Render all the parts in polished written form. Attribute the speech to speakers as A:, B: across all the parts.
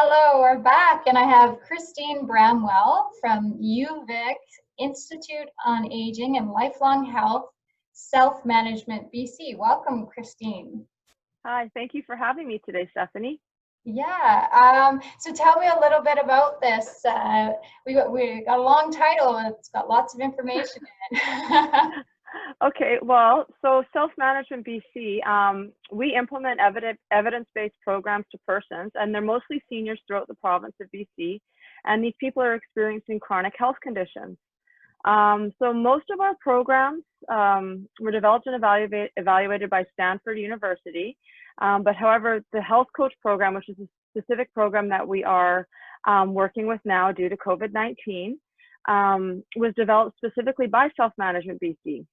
A: Hello, we're back, and I have Christine Bramwell from UVIC, Institute on Aging and Lifelong Health, Self-Management, BC. Welcome, Christine.
B: Hi, thank you for having me today, Stephanie.
A: Yeah, so tell me a little bit about this. We got a long title, and it's got lots of information in it.
B: Okay, well, so Self-Management BC, we implement evidence-based programs to persons, and they're mostly seniors throughout the province of BC, and these people are experiencing chronic health conditions. So most of our programs were developed and evaluated by Stanford University, but however, the health coach program, which is a specific program that we are working with now due to COVID-19, was developed specifically by Self-Management BC.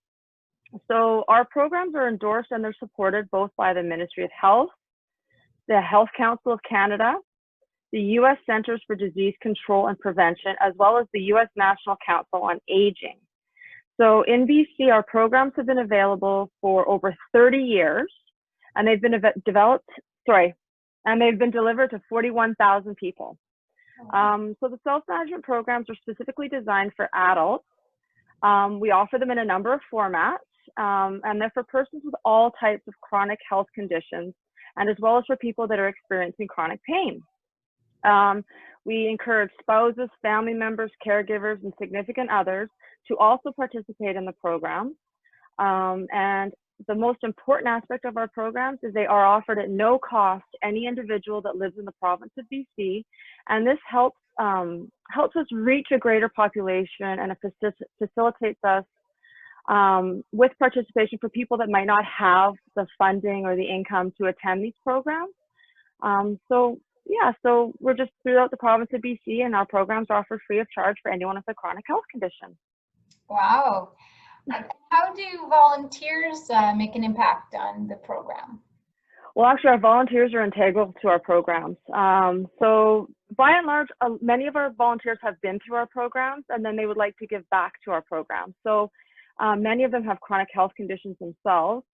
B: So our programs are endorsed and they're supported both by the Ministry of Health, the Health Council of Canada, the U.S. Centers for Disease Control and Prevention, as well as the U.S. National Council on Aging. So in BC, our programs have been available for over 30 years, and they've been delivered to 41,000 people. So the self-management programs are specifically designed for adults. We offer them in a number of formats, and they're for persons with all types of chronic health conditions, and as well as for people that are experiencing chronic pain. We encourage spouses, family members, caregivers, and significant others to also participate in the program. And the most important aspect of our programs is they are offered at no cost to any individual that lives in the province of BC, and this helps us reach a greater population, and it facilitates us with participation for people that might not have the funding or the income to attend these programs. So we're just throughout the province of BC, and our programs are offered free of charge for anyone with a chronic health condition. Wow.
A: How do volunteers make an impact on the program?
B: Well, actually, our volunteers are integral to our programs. So by and large, many of our volunteers have been through our programs, and then they would like to give back to our programs. So many of them have chronic health conditions themselves,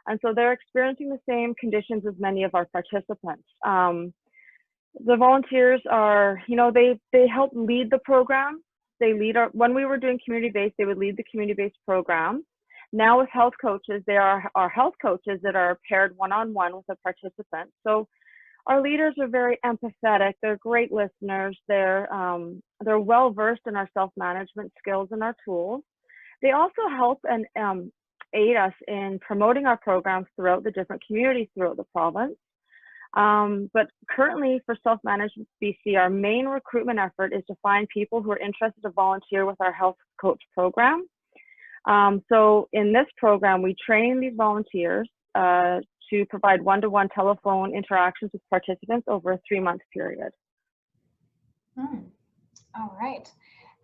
B: and so they're experiencing the same conditions as many of our participants. The volunteers are, they help lead the program. They lead when we were doing community-based, they would lead the community-based program. Now with health coaches, they are our health coaches that are paired one-on-one with the participants. So our leaders are very empathetic. They're great listeners. They're well-versed in our self-management skills and our tools. They also help and aid us in promoting our programs throughout the different communities throughout the province. But currently for Self-Management BC, our main recruitment effort is to find people who are interested to volunteer with our health coach program. So in this program, we train these volunteers to provide one-to-one telephone interactions with participants over a 3-month period.
A: All right.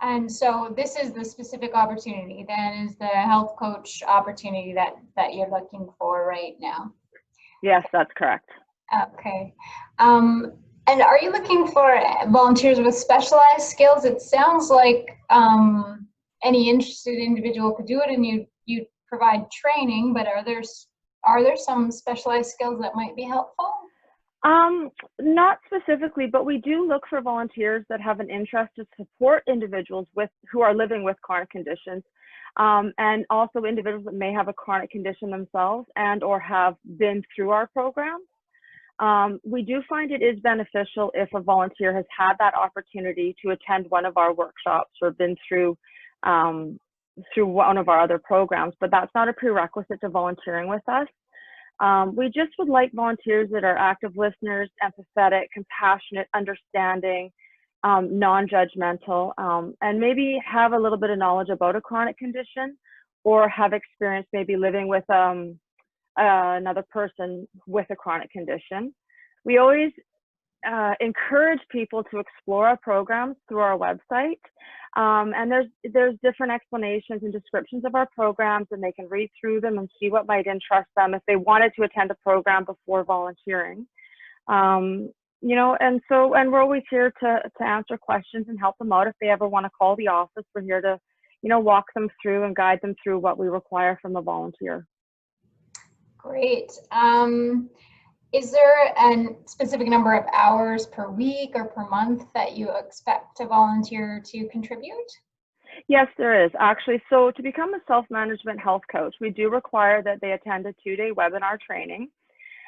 A: And so this is the specific opportunity, then, is the health coach opportunity that you're looking for right now?
B: Yes, that's correct.
A: Okay. And are you looking for volunteers with specialized skills? It sounds like any interested individual could do it, and you provide training, but are there some specialized skills that might be helpful?
B: Not specifically, but we do look for volunteers that have an interest to support individuals who are living with chronic conditions, and also individuals that may have a chronic condition themselves and or have been through our program. We do find it is beneficial if a volunteer has had that opportunity to attend one of our workshops or been through one of our other programs, but that's not a prerequisite to volunteering with us. We just would like volunteers that are active listeners, empathetic, compassionate, understanding, non-judgmental, and maybe have a little bit of knowledge about a chronic condition or have experience maybe living with another person with a chronic condition. We always encourage people to explore our programs through our website, and there's different explanations and descriptions of our programs, and they can read through them and see what might interest them if they wanted to attend a program before volunteering. And we're always here to answer questions and help them out if they ever want to call the office. We're here to walk them through and guide them through what we require from a volunteer.
A: Great. Is there a specific number of hours per week or per month that you expect a volunteer to contribute?
B: Yes, there is actually. So to become a self-management health coach, we do require that they attend a 2-day webinar training.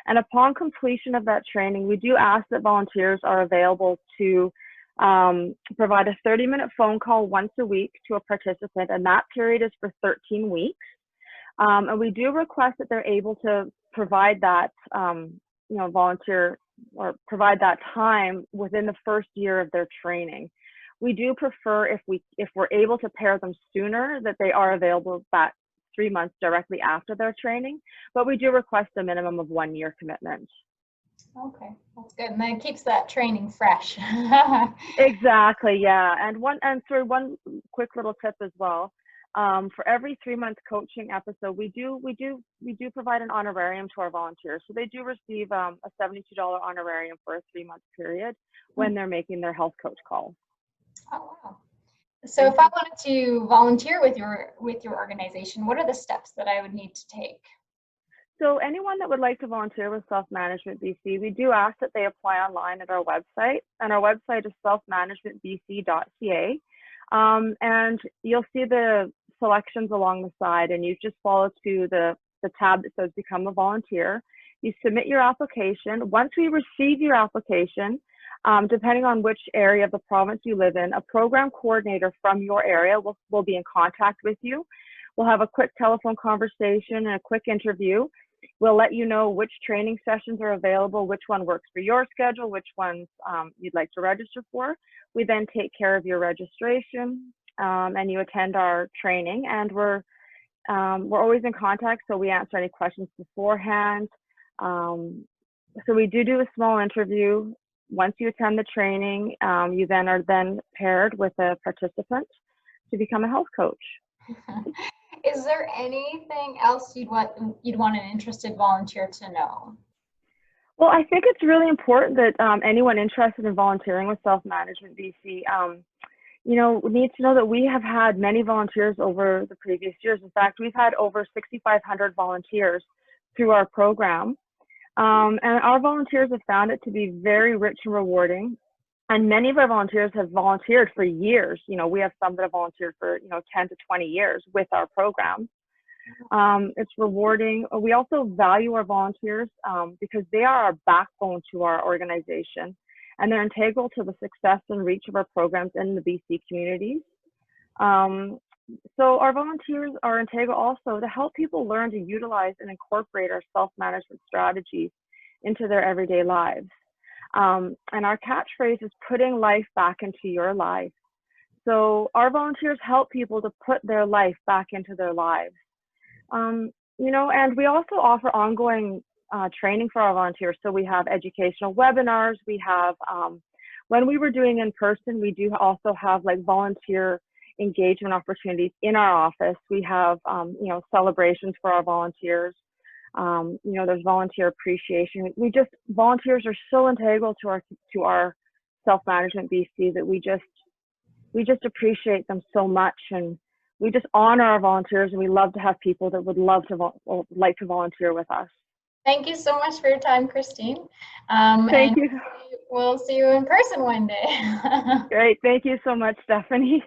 B: And upon completion of that training, we do ask that volunteers are available to provide a 30-minute phone call once a week to a participant, and that period is for 13 weeks. And we do request that they're able to provide that, volunteer or provide that time within the first year of their training. We do prefer if we're able to pair them sooner, that they are available that 3 months directly after their training, but we do request a minimum of 1 year commitment.
A: Okay, that's good. And then it keeps that training fresh.
B: Exactly, yeah. And one quick little tip as well. For every 3-month coaching episode, we do provide an honorarium to our volunteers. So they do receive a $72 honorarium for a 3-month period when they're making their health coach calls.
A: Oh, wow. So if I wanted to volunteer with your organization, what are the steps that I would need to take?
B: So anyone that would like to volunteer with Self-Management BC, we do ask that they apply online at our website, and our website is selfmanagementbc.ca. And you'll see the selections along the side, and you just follow to the tab that says Become a Volunteer. You submit your application. Once we receive your application, depending on which area of the province you live in, a program coordinator from your area will be in contact with you. We'll have a quick telephone conversation and a quick interview. We'll let you know which training sessions are available, which one works for your schedule, which ones you'd like to register for. We then take care of your registration, and you attend our training. And we're always in contact, so we answer any questions beforehand. So we do a small interview. Once you attend the training, you then are paired with a participant to become a health coach.
A: Is there anything else you'd want an interested volunteer to know?
B: Well, I think it's really important that anyone interested in volunteering with Self-Management BC, needs to know that we have had many volunteers over the previous years. In fact, we've had over 6,500 volunteers through our program. And our volunteers have found it to be very rich and rewarding. And many of our volunteers have volunteered for years. We have some that have volunteered for, 10 to 20 years with our program. It's rewarding. We also value our volunteers because they are our backbone to our organization, and they're integral to the success and reach of our programs in the BC communities. So our volunteers are integral also to help people learn to utilize and incorporate our self-management strategies into their everyday lives. And our catchphrase is putting life back into your life. So our volunteers help people to put their life back into their lives. And we also offer ongoing training for our volunteers. So we have educational webinars. We have, when we were doing in person, we do also have like volunteer engagement opportunities in our office. We have, celebrations for our volunteers. There's volunteer appreciation. Volunteers are so integral to our Self-Management BC that we just appreciate them so much, and we just honor our volunteers, and we love to have people that would like to volunteer with us.
A: Thank you so much for your time, Christine.
B: Thank you.
A: We'll see you in person one day.
B: Great. Thank you so much, Stephanie.